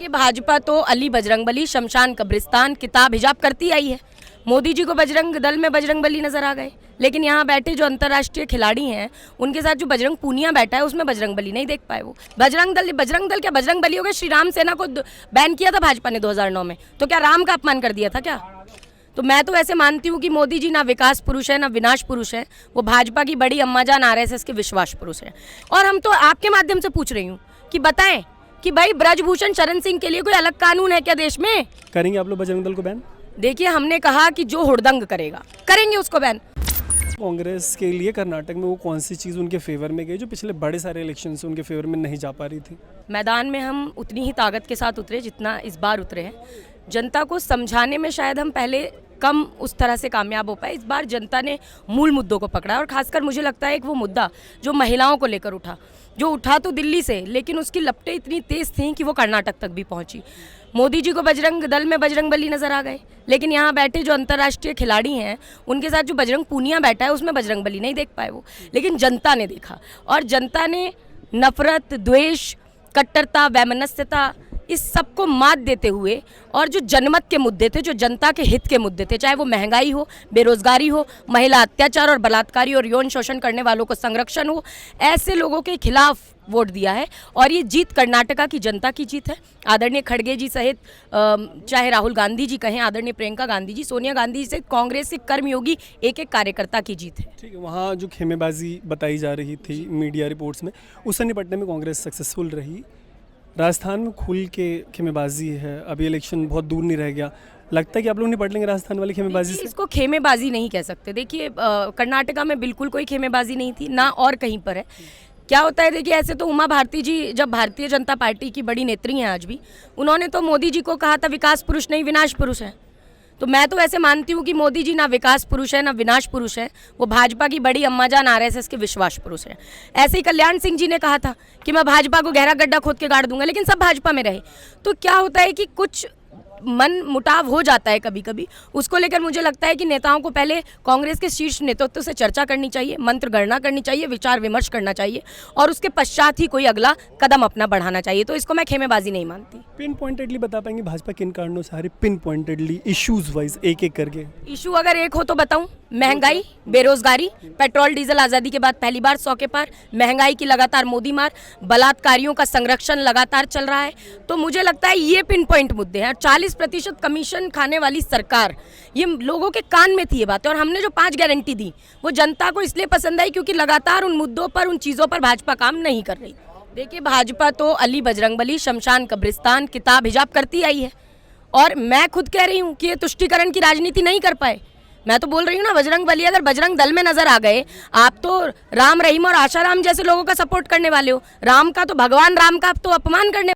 देखिए, भाजपा तो अली बजरंगबली, शमशान कब्रिस्तान, किताब हिजाब करती आई है। मोदी जी को बजरंग दल में बजरंगबली नजर आ गए, लेकिन यहाँ बैठे जो अंतर्राष्ट्रीय खिलाड़ी हैं उनके साथ जो बजरंग पूनिया बैठा है उसमें बजरंगबली नहीं देख पाए। वो बजरंग दल क्या बजरंगबली हो गए? श्री राम सेना को बैन किया था भाजपा ने 2009 में, तो क्या राम का अपमान कर दिया था क्या? तो मैं तो ऐसे मानती हूँ कि मोदी जी ना विकास पुरुष है ना विनाश पुरुष है, वो भाजपा की बड़ी अम्माजान आरएसएस के विश्वास पुरुष है। और हम तो आपके माध्यम से पूछ रही हूँ कि बताएं कि भाई ब्रजभूषण शरण सिंह के लिए कोई अलग कानून है क्या देश में? करेंगे आप लोग बजरंग दल को बैन? देखिए, हमने कहा कि जो हुड़दंग करेगा करेंगे उसको बैन। कांग्रेस के लिए कर्नाटक में वो कौन सी चीज़ उनके फेवर में गई जो पिछले बड़े सारे इलेक्शन से उनके फेवर में नहीं जा पा रही थी? मैदान में हम उतनी ही ताकत के साथ उतरे जितना इस बार उतरे हैं। जनता को समझाने में शायद हम पहले कम उस तरह से कामयाब हो पाए। इस बार जनता ने मूल मुद्दों को पकड़ा, और खासकर मुझे लगता है कि वो मुद्दा जो महिलाओं को लेकर उठा, जो उठा तो दिल्ली से, लेकिन उसकी लपटें इतनी तेज थीं कि वो कर्नाटक तक भी पहुंची। मोदी जी को बजरंग दल में बजरंगबली नजर आ गए, लेकिन यहाँ बैठे जो अंतर्राष्ट्रीय खिलाड़ी हैं उनके साथ जो बजरंग पूनिया बैठा है उसमें बजरंगबली नहीं देख पाए वो, लेकिन जनता ने देखा। और जनता ने नफरत, द्वेष, कट्टरता, वैमनस्यता, इस सब को मात देते हुए, और जो जनमत के मुद्दे थे, जो जनता के हित के मुद्दे थे, चाहे वो महंगाई हो, बेरोजगारी हो, महिला अत्याचार और बलात्कारी और यौन शोषण करने वालों को संरक्षण हो, ऐसे लोगों के खिलाफ वोट दिया है। और ये जीत कर्नाटका की जनता की जीत है। आदरणीय खड़गे जी सहित चाहे राहुल गांधी जी कहें, आदरणीय प्रियंका गांधी जी, सोनिया गांधी जी सहित कांग्रेस के कर्मयोगी एक एक कार्यकर्ता की जीत है। ठीक है, वहाँ जो खेमेबाजी बताई जा रही थी मीडिया रिपोर्ट्स में, उससे निपटने में कांग्रेस सक्सेसफुल रही। राजस्थान में खुल के खेमेबाजी है, अभी इलेक्शन बहुत दूर नहीं रह गया, लगता है कि आप लोग निपट लेंगे राजस्थान वाली खेमेबाजी से? इसको खेमेबाजी नहीं कह सकते। देखिए, कर्नाटका में बिल्कुल कोई खेमेबाजी नहीं थी, ना और कहीं पर है। क्या होता है, देखिए, ऐसे तो उमा भारती जी जब भारतीय जनता पार्टी की बड़ी नेत्री हैं आज भी, उन्होंने तो मोदी जी को कहा था विकास पुरुष नहीं विनाश पुरुष है। तो मैं तो ऐसे मानती हूँ कि मोदी जी ना विकास पुरुष है ना विनाश पुरुष है, वो भाजपा की बड़ी अम्माजान आरएसएस के विश्वास पुरुष है। ऐसे ही कल्याण सिंह जी ने कहा था कि मैं भाजपा को गहरा गड्ढा खोद के गाड़ दूंगा, लेकिन सब भाजपा में रहे। तो क्या होता है कि कुछ मन मुटाव हो जाता है कभी कभी, उसको लेकर मुझे लगता है कि नेताओं को पहले कांग्रेस के शीर्ष नेतृत्व से चर्चा करनी चाहिए, मंत्र गणना करनी चाहिए, विचार विमर्श करना चाहिए, और उसके पश्चात ही कोई अगला कदम अपना बढ़ाना चाहिए। तो इसको मैं खेमेबाजी नहीं मानती। पिन पॉइंटेडली बता पाएंगे भाजपा किन कारणों से हारी? पिन पॉइंटेडली इश्यूज वाइज एक एक करके। इशू अगर एक हो तो बताऊं, महंगाई, बेरोजगारी, पेट्रोल डीजल आज़ादी के बाद पहली बार 100 के पार, महंगाई की लगातार मोदी मार, बलात्कारियों का संरक्षण लगातार चल रहा है। तो मुझे लगता है ये पिन पॉइंट मुद्दे हैं। 40% कमीशन खाने वाली सरकार, ये लोगों के कान में थी ये बात। और हमने जो 5 गारंटी दी वो जनता को इसलिए पसंद आई क्योंकि लगातार उन मुद्दों पर, उन चीज़ों पर भाजपा काम नहीं कर रही। देखिए, भाजपा तो अली बजरंगबली, शमशान कब्रिस्तान, किताब हिजाब करती आई है, और मैं खुद कह रही हूँ कि ये तुष्टीकरण की राजनीति नहीं कर पाए। मैं तो बोल रही हूँ ना, बजरंगबली अगर बजरंग दल में नजर आ गए, आप तो राम रहीम और आशाराम जैसे लोगों का सपोर्ट करने वाले हो। राम का तो, भगवान राम का आप तो अपमान करने